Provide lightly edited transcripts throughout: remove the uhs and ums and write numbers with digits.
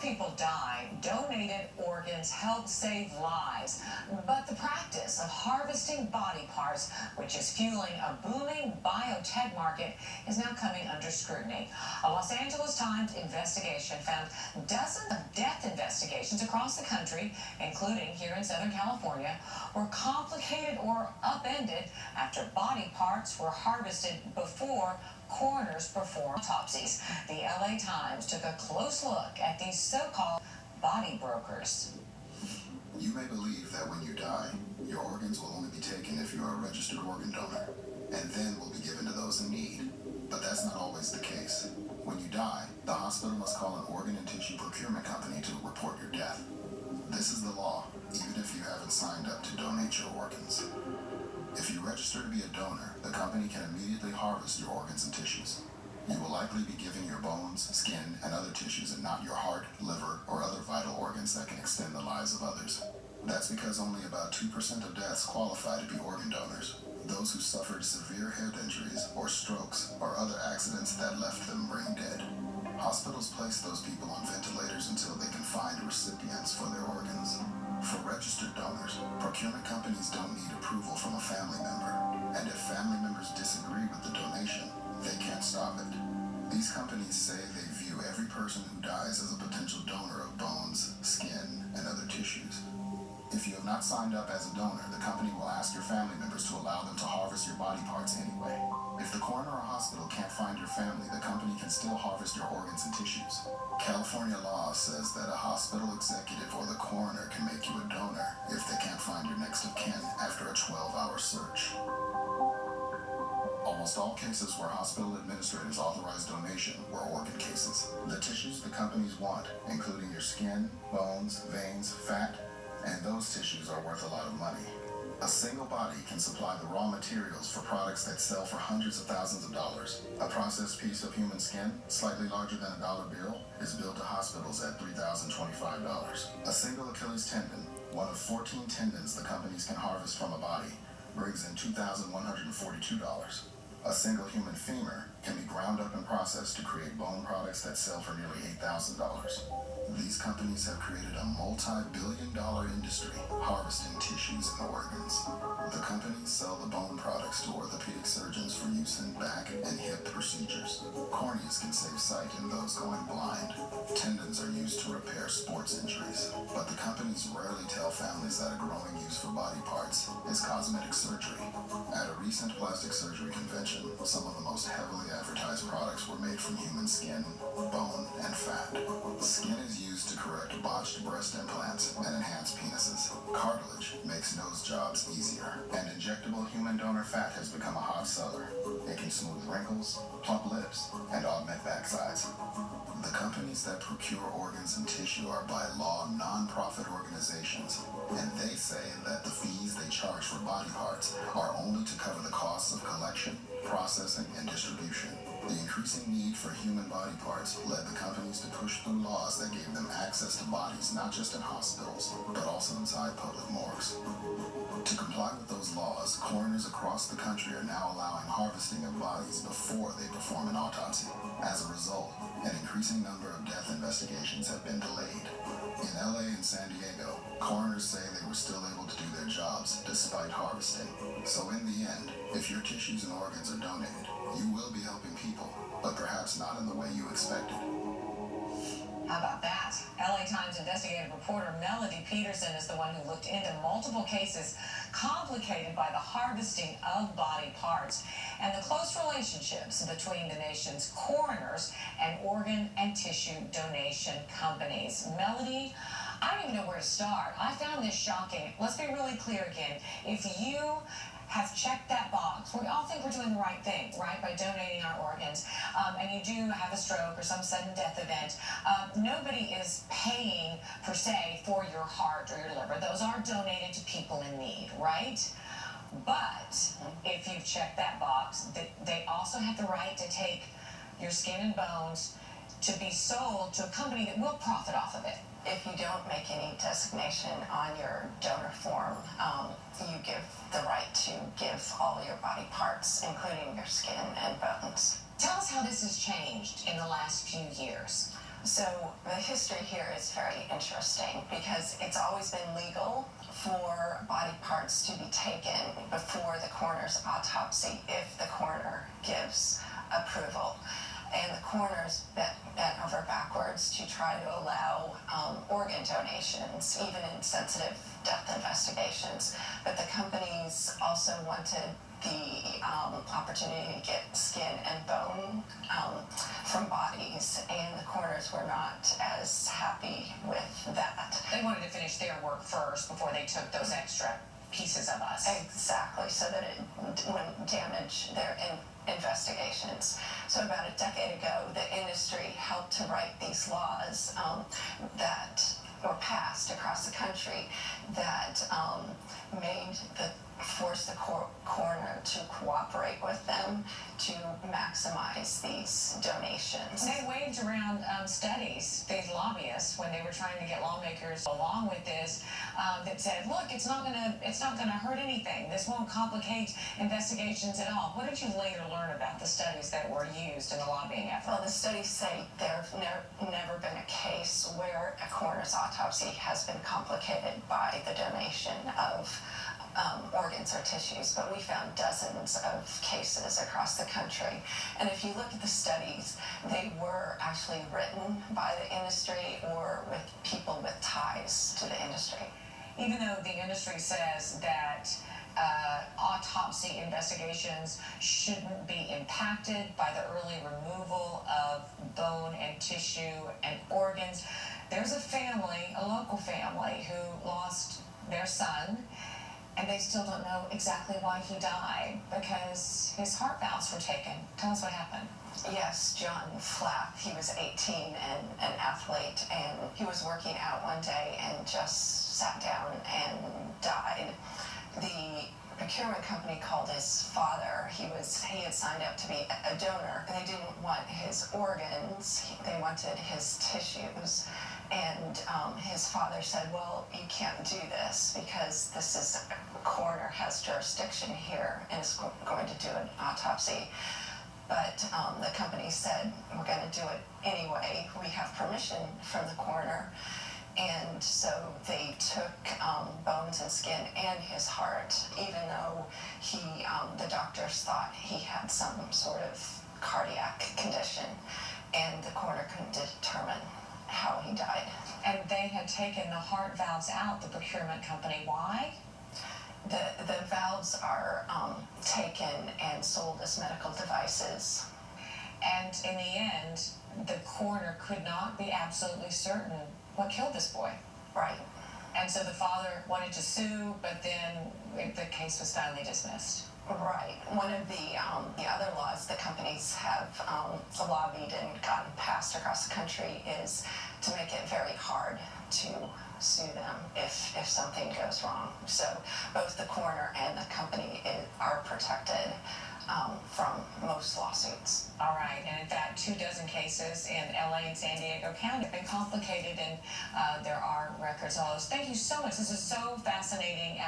people die, donated organs help save lives. But the practice of harvesting body parts, which is fueling a booming biotech market, is now coming under scrutiny. A Los Angeles Times investigation found dozens of death investigations across the country, including here in Southern California, were complicated or upended after body parts were harvested before coroners perform autopsies. The LA Times took a close look at these so-called body brokers. You may believe that when you die, your organs will only be taken if you are a registered organ donor, and then will be given to those in need. But that's not always the case. When you die, the hospital must call an organ and tissue procurement company to report your death. This is the law, even if you haven't signed up to donate your organs. If you register to be a donor, the company can immediately harvest your organs and tissues. You will likely be giving your bones, skin, and other tissues and not your heart, liver, or other vital organs that can extend the lives of others. That's because only about 2% of deaths qualify to be organ donors. Those who suffered severe head injuries or strokes or other accidents that left them brain dead. Hospitals place those people on ventilators until they can find recipients for their organs. For registered donors, procurement companies don't need approval from a family member, and if family members disagree with the donation, they can't stop it. These companies say they view every person who dies as a potential donor of bones, skin, and other tissues. If you have not signed up as a donor, the company will ask your family members to allow them to harvest your body parts anyway. If the coroner or hospital can't find your family, the company can still harvest your organs and tissues. California law says that a hospital executive or the coroner can make you a donor if they can't find your next of kin after a 12-hour search. Almost all cases where hospital administrators authorize donation were organ cases. The tissues the companies want, including your skin, bones, veins, fat, and those tissues are worth a lot of money. A single body can supply the raw materials for products that sell for hundreds of thousands of dollars. A processed piece of human skin, slightly larger than a dollar bill, is billed to hospitals at $3,025. A single Achilles tendon, one of 14 tendons the companies can harvest from a body, brings in $2,142. A single human femur can be ground up and processed to create bone products that sell for nearly $8,000. These companies have created a multi-billion-dollar industry harvesting tissues and organs. The companies sell the bone products to orthopedic surgeons for use in back and hip procedures. Corneas can save sight in those going blind. Tendons are used to repair sports injuries. But the companies rarely tell families that a growing use for body parts is cosmetic surgery. At a recent plastic surgery convention, some of the most heavily advertised products were made from human skin, bone, and fat. Skin is used to correct botched breast implants and enhance penises. Cartilage makes nose jobs easier. And injectable human donor fat has become a hot seller. It can smooth wrinkles, plump lips, and augment backsides. The companies that procure organs and tissue are by law non-profit organizations, and they say that the fees they charge for body parts are only to cover the costs of collection, processing, and distribution. The increasing need for human body parts led the companies to push through laws that gave them access to bodies not just in hospitals, but also inside public morgues. To comply with those laws, coroners across the country are now allowing harvesting of bodies before they perform an autopsy. As a result, an increasing number of death investigations have been delayed. In LA and San Diego, coroners say they were still able to do their jobs despite harvesting. So in the end, if your tissues and organs are donated, you will be helping people, but perhaps not in the way you expected. How about that? LA Times investigative reporter Melody Petersen is the one who looked into multiple cases complicated by the harvesting of body parts and the close relationships between the nation's coroners and organ and tissue donation companies. Melody, I don't even know where to start. I found this shocking. Let's be really clear again. If you have checked that box, we all think we're doing the right thing, right, by donating our organs, and you do have a stroke or some sudden death event, nobody is paying, per se, for your heart or your liver. Those are donated to people in need, right? But if you've checked that box, they also have the right to take your skin and bones to be sold to a company that will profit off of it. If you don't make any designation on your donor form, you give the right to give all your body parts, including your skin and bones. Tell us how this has changed in the last few years. So the history here is very interesting because it's always been legal for body parts to be taken before the coroner's autopsy if the coroner gives approval. And the coroner's bent over backwards to try to allow organ donations, even in sensitive death investigations. But the companies also wanted the opportunity to get skin and bone from bodies, and the coroners were not as happy with that. They wanted to finish their work first before they took those extra pieces of us. Exactly, so that it wouldn't damage their investigations. So about a decade ago, the industry helped to write these laws that were passed across the country that forced the coroner to cooperate with them to maximize these donations. They waved around studies, these lobbyists, when they were trying to get lawmakers along with this, that said, look, it's not gonna hurt anything. This won't complicate investigations at all. What did you later learn about the studies that were used in the lobbying effort? Well, the studies say there's never been a case where a coroner's autopsy has been complicated by the donation of organs or tissues, but we found dozens of cases across the country. And if you look at the studies, they were actually written by the industry or with people with ties to the industry. Even though the industry says that autopsy investigations shouldn't be impacted by the early removal of bone and tissue and organs, there's a family, a local family, who lost their son, and they still don't know exactly why he died, because his heart valves were taken. Tell us what happened. Yes, John Flapp, he was 18 and an athlete, and he was working out one day and just sat down and died. The procurement company called his father. He had signed up to be a donor. They didn't want his organs, they wanted his tissues. And his father said, well, you can't do this because coroner has jurisdiction here and is going to do an autopsy. But the company said, we're going to do it anyway. We have permission from the coroner. And so they took bones and skin and his heart, even though the doctors thought he had some sort of cardiac condition, and the coroner couldn't determine how he died. And they had taken the heart valves out, the procurement company. Why? The valves are taken and sold as medical devices. And in the end, the coroner could not be absolutely certain what killed this boy. Right. And so the father wanted to sue, but then the case was finally dismissed. Right. One of the other laws the companies have lobbied and gotten passed across the country is to make it very hard to sue them if something goes wrong. So both the coroner and the company are protected from most lawsuits. All right, and in fact, 24 cases in LA and San Diego County have been complicated, and there are records of those. Thank you so much. This is so fascinating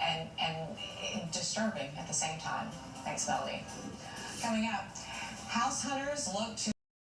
and disturbing at the same time. Thanks, Melody. Coming up, house hunters look to